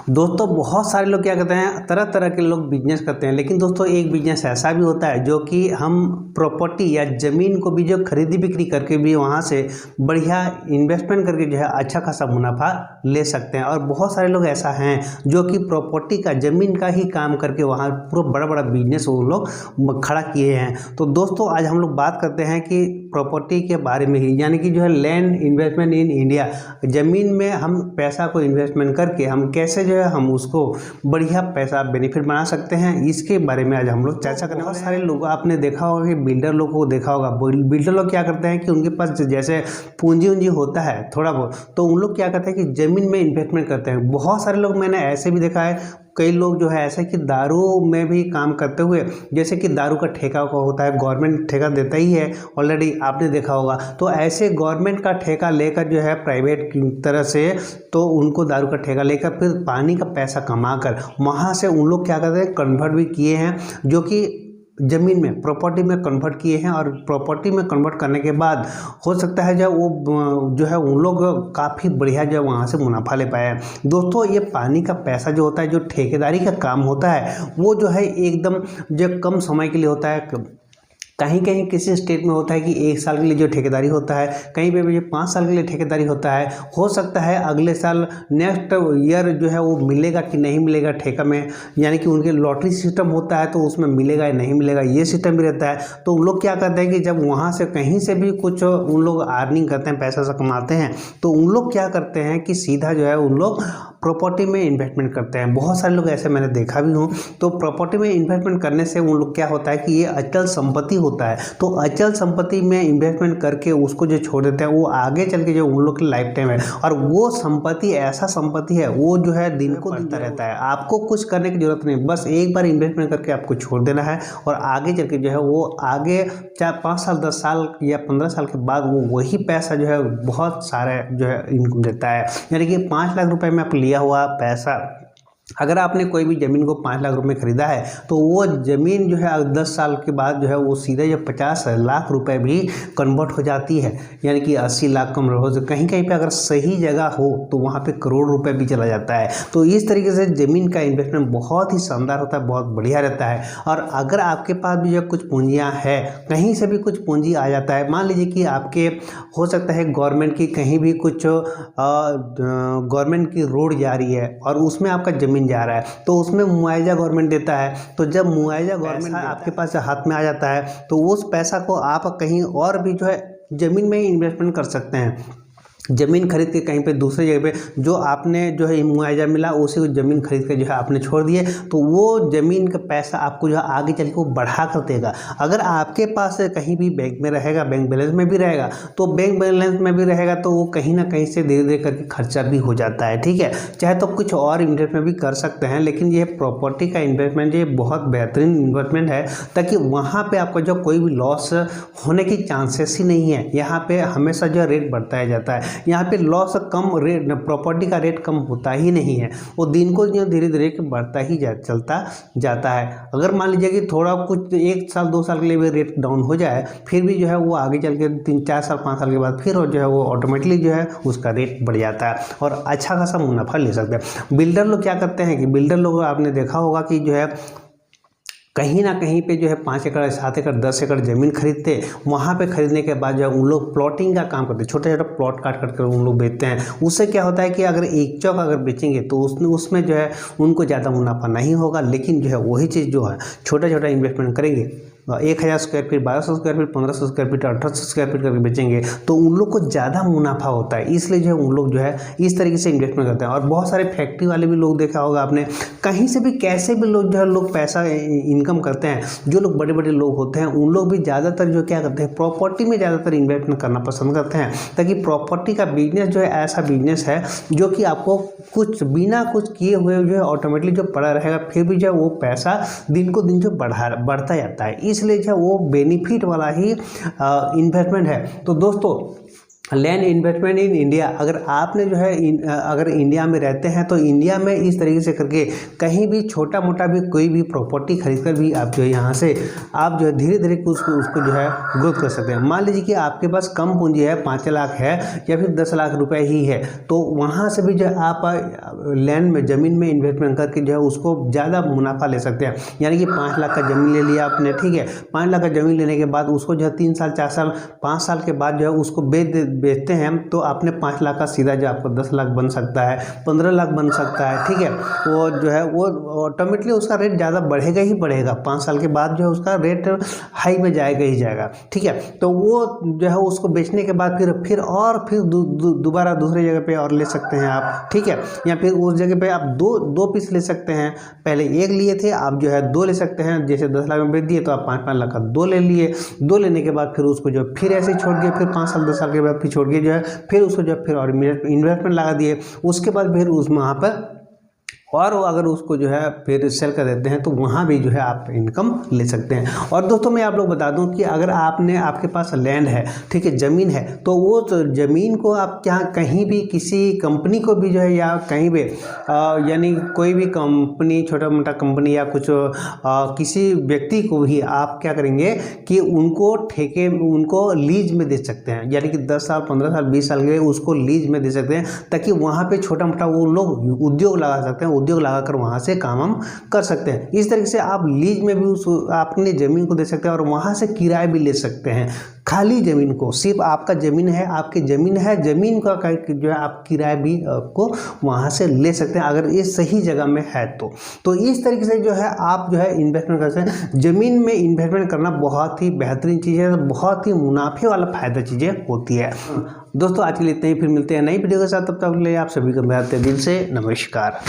दोस्तों बहुत सारे लोग क्या करते हैं, तरह तरह के लोग बिजनेस करते हैं, लेकिन दोस्तों एक बिजनेस ऐसा भी होता है जो कि हम प्रॉपर्टी या ज़मीन को भी जो खरीदी बिक्री करके भी वहाँ से बढ़िया इन्वेस्टमेंट करके जो है अच्छा खासा मुनाफा ले सकते हैं। और बहुत सारे लोग ऐसा हैं जो कि प्रॉपर्टी का ज़मीन का ही काम करके वहाँ पूरा बड़ा बड़ा बिजनेस वो लोग खड़ा किए हैं। तो दोस्तों आज हम लोग बात करते हैं कि प्रॉपर्टी के बारे में ही, यानी कि जो है लैंड इन्वेस्टमेंट इन इंडिया, ज़मीन में हम पैसा को इन्वेस्टमेंट करके हम कैसे जो है हम उसको बढ़िया पैसा बेनिफिट बना सकते हैं, इसके बारे में आज हम लोग चर्चा करें। बहुत सारे लोग आपने देखा होगा कि बिल्डर लोग को देखा होगा, बिल्डर लोग क्या करते हैं कि उनके पास जैसे पूंजी उंजी होता है थोड़ा बहुत, तो उन लोग क्या करते हैं कि ज़मीन में इन्वेस्टमेंट करते हैं। बहुत सारे लोग मैंने ऐसे भी देखा है, कई लोग जो है ऐसे कि दारू में भी काम करते हुए, जैसे कि दारू का ठेका का होता है, गवर्नमेंट ठेका देता ही है ऑलरेडी, आपने देखा होगा। तो ऐसे गवर्नमेंट का ठेका लेकर जो है प्राइवेट की तरह से, तो उनको दारू का ठेका लेकर फिर पानी का पैसा कमाकर वहाँ से उन लोग क्या करते हैं, कन्वर्ट भी किए हैं, जो कि ज़मीन में प्रॉपर्टी में कन्वर्ट किए हैं। और प्रॉपर्टी में कन्वर्ट करने के बाद हो सकता है जब वो जो है उन लोग काफ़ी बढ़िया जो है वहाँ से मुनाफा ले पाए हैं। दोस्तों ये पानी का पैसा जो होता है, जो ठेकेदारी का काम होता है, वो जो है एकदम जो कम समय के लिए होता है। कहीं कहीं किसी स्टेट में होता है कि 1 साल के लिए जो ठेकेदारी होता है, कहीं पे भी 5 साल के लिए ठेकेदारी होता है। हो सकता है अगले साल नेक्स्ट ईयर जो है वो मिलेगा कि नहीं मिलेगा ठेका में, यानी कि उनके लॉटरी सिस्टम होता है तो उसमें मिलेगा या नहीं मिलेगा, ये सिस्टम भी रहता है। तो उन लोग क्या करते हैं कि जब वहाँ से कहीं से भी कुछ उन लोग अर्निंग करते हैं, पैसा सा कमाते हैं, तो उन लोग क्या करते हैं कि सीधा जो है उन लोग प्रॉपर्टी में इन्वेस्टमेंट करते हैं। बहुत सारे लोग ऐसे मैंने देखा भी हूँ। तो प्रॉपर्टी में इन्वेस्टमेंट करने से उन लोग क्या होता है कि ये अचल संपत्ति होता है, तो अचल संपत्ति में इन्वेस्टमेंट करके उसको जो छोड़ देते हैं, वो आगे चल के जो उन लोग की लाइफ टाइम है, और वो संपत्ति ऐसा संपत्ति है वो जो है दिन को बढ़ता रहता है। आपको कुछ करने की जरूरत नहीं, बस एक बार इन्वेस्टमेंट करके आपको छोड़ देना है, और आगे चल के जो है वो आगे चाहे 5 साल 10 साल या 15 साल के बाद वो वही पैसा जो है बहुत सारे जो है इनकम देता है। यानी कि 5 लाख रुपए में आप लिया हुआ पैसा, अगर आपने कोई भी ज़मीन को 5 लाख रुपए में खरीदा है, तो वो ज़मीन जो है 10 साल के बाद जो है वो सीधे जो 50 लाख रुपए भी कन्वर्ट हो जाती है, यानी कि 80 लाख कम हो। कहीं कहीं पे अगर सही जगह हो तो वहाँ पे करोड़ रुपए भी चला जाता है। तो इस तरीके से ज़मीन का इन्वेस्टमेंट बहुत ही शानदार होता है, बहुत बढ़िया रहता है। और अगर आपके पास भी जो कुछ पूंजियाँ हैं, कहीं से भी कुछ पूंजी आ जाता है, मान लीजिए कि आपके हो सकता है गवर्नमेंट की कहीं भी कुछ गवर्नमेंट की रोड जा रही है और उसमें आपका ज़मीन जा रहा है, तो उसमें मुआवजा गवर्नमेंट देता है। तो जब मुआवजा गवर्नमेंट आपके पास हाथ में आ जाता है, तो उस पैसा को आप कहीं और भी जो है ज़मीन में ही इन्वेस्टमेंट कर सकते हैं। ज़मीन खरीद के कहीं पे दूसरी जगह पे जो आपने जो है मुआवजा मिला, उसी को ज़मीन खरीद के जो है आपने छोड़ दिए, तो वो ज़मीन का पैसा आपको जो है आगे चल के वो बढ़ा कर देगा। अगर आपके पास कहीं भी बैंक में रहेगा, बैंक बैलेंस में भी रहेगा, तो बैंक बैलेंस में भी रहेगा, तो वो कहीं ना कहीं से धीरे धीरे करके खर्चा भी हो जाता है। ठीक है, चाहे तो कुछ और इन्वेस्टमेंट भी कर सकते हैं, लेकिन ये प्रॉपर्टी का इन्वेस्टमेंट ये बहुत बेहतरीन इन्वेस्टमेंट है, ताकि वहाँ पर आपको जो कोई भी लॉस होने की चांसेस ही नहीं है। यहाँ पर हमेशा जो रेट बढ़ता ही जाता है, यहाँ पे लॉस कम, रेट प्रॉपर्टी का रेट कम होता ही नहीं है, वो दिन को धीरे धीरे बढ़ता ही चलता जाता है। अगर मान लीजिए कि थोड़ा कुछ 1 साल 2 साल के लिए भी रेट डाउन हो जाए, फिर भी जो है वो आगे चल के 3-4 साल 5 साल के बाद फिर जो है वो ऑटोमेटिकली जो है उसका रेट बढ़ जाता है और अच्छा खासा मुनाफा ले सकते हैं। बिल्डर लोग क्या करते हैं कि बिल्डर लोग आपने देखा होगा कि जो है कहीं ना कहीं पे जो है 5 एकड़ 7 एकड़ 10 एकड़ ज़मीन खरीदते, वहाँ पे खरीदने के बाद जो है उन लोग प्लॉटिंग का काम करते, छोटे छोटे प्लॉट काट कर उन लोग बेचते हैं। उससे क्या होता है कि अगर एक चौक अगर बेचेंगे तो उसमें जो है उनको ज़्यादा मुनाफा नहीं होगा, लेकिन जो है वही चीज़ जो है छोटा छोटा इन्वेस्टमेंट करेंगे, 1000 square feet, 1200 square feet, 1500 square feet, 1800 square feet करके बेचेंगे, तो उन लोग को ज़्यादा मुनाफा होता है। इसलिए जो है उन लोग जो है इस तरीके से इन्वेस्टमेंट करते हैं। और बहुत सारे फैक्ट्री वाले भी लोग देखा होगा आपने, कहीं से भी कैसे भी लोग जो है लोग पैसा इनकम करते हैं। जो लोग बड़े बड़े लोग होते हैं उन लोग भी ज़्यादातर जो क्या करते हैं, प्रॉपर्टी में ज़्यादातर इन्वेस्टमेंट करना पसंद करते हैं, ताकि प्रॉपर्टी का बिजनेस जो है ऐसा बिजनेस है जो कि आपको कुछ बिना कुछ किए हुए जो है ऑटोमेटिकली जो पड़ा रहेगा, फिर भी जो है वो पैसा दिन को दिन जो बढ़ता जाता है। इसलिए जो वो बेनिफिट वाला ही इन्वेस्टमेंट है। तो दोस्तों लैंड इन्वेस्टमेंट इन इंडिया, अगर आपने जो है अगर इंडिया में रहते हैं तो इंडिया में इस तरीके से करके कहीं भी छोटा मोटा भी कोई भी प्रॉपर्टी खरीद कर भी आप जो है यहाँ से आप जो है धीरे धीरे उसको जो है ग्रोथ कर सकते हैं। मान लीजिए कि आपके पास कम पूंजी है, 5 लाख है या फिर 10 लाख रुपए ही है, तो वहाँ से भी जो है आप लैंड में ज़मीन में इन्वेस्टमेंट करके जो है उसको ज़्यादा मुनाफा ले सकते हैं। यानी कि 5 लाख का ज़मीन ले लिया आपने, ठीक है, 5 लाख का ज़मीन लेने के बाद उसको जो है 3 साल 4 साल 5 साल के बाद जो है उसको बेचते हैं तो आपने 5 लाख का सीधा जो आपको 10 लाख बन सकता है, 15 लाख बन सकता है, ठीक है। वो जो है वो ऑटोमेटिकली उसका रेट ज़्यादा बढ़ेगा ही बढ़ेगा, 5 साल के बाद जो है उसका रेट हाई में जाएगा ही जाएगा, ठीक है। तो वो जो है उसको बेचने के बाद फिर दोबारा दूसरी जगह पे और ले सकते हैं आप, ठीक है। या फिर उस जगह पे आप दो पीस ले सकते हैं, पहले एक लिए थे आप जो है 2 ले सकते हैं। जैसे 10 लाख में बेच दिए तो आप 5-5 लाख का 2 ले लिए, 2 लेने के बाद फिर उसको जो फिर ऐसे ही छोड़ दिए, फिर 5 साल 10 साल के बाद फिर छोड़ के जो है फिर उसको जब फिर और इन्वेस्टमेंट लगा दिए, उसके बाद फिर उस वहाँ पर और अगर उसको जो है फिर सेल कर देते हैं तो वहाँ भी जो है आप इनकम ले सकते हैं। और दोस्तों मैं आप लोग बता दूं कि अगर आपके पास लैंड है, ठीक है, ज़मीन है, तो वो तो ज़मीन को आप क्या कहीं भी किसी कंपनी को भी जो है या कहीं भी यानी कोई भी कंपनी, छोटा मोटा कंपनी या कुछ किसी व्यक्ति को भी आप क्या करेंगे कि उनको लीज में दे सकते हैं। यानी कि 10 साल 15 साल 20 साल के उसको लीज में दे सकते हैं, ताकि वहाँ पर छोटा मोटा वो लोग उद्योग लगा सकते हैं, उद्योग लगाकर वहाँ से काम हम कर सकते हैं। इस तरीके से आप लीज में भी अपने ज़मीन को दे सकते हैं और वहाँ से किराए भी ले सकते हैं। खाली ज़मीन को, सिर्फ आपका ज़मीन है, आपकी ज़मीन है, ज़मीन का जो है आप किराया भी आपको वहाँ से ले सकते हैं अगर ये सही जगह में है तो इस तरीके से जो है आप जो है इन्वेस्टमेंट कर सकते हैं। ज़मीन में इन्वेस्टमेंट करना बहुत ही बेहतरीन चीज़ है, बहुत ही मुनाफे वाला फ़ायदा चीज़ें होती है। दोस्तों आज के लिए इतना ही, फिर मिलते हैं नई वीडियो के साथ, तब तक के लिए आप सभी को मेरे दिल से नमस्कार।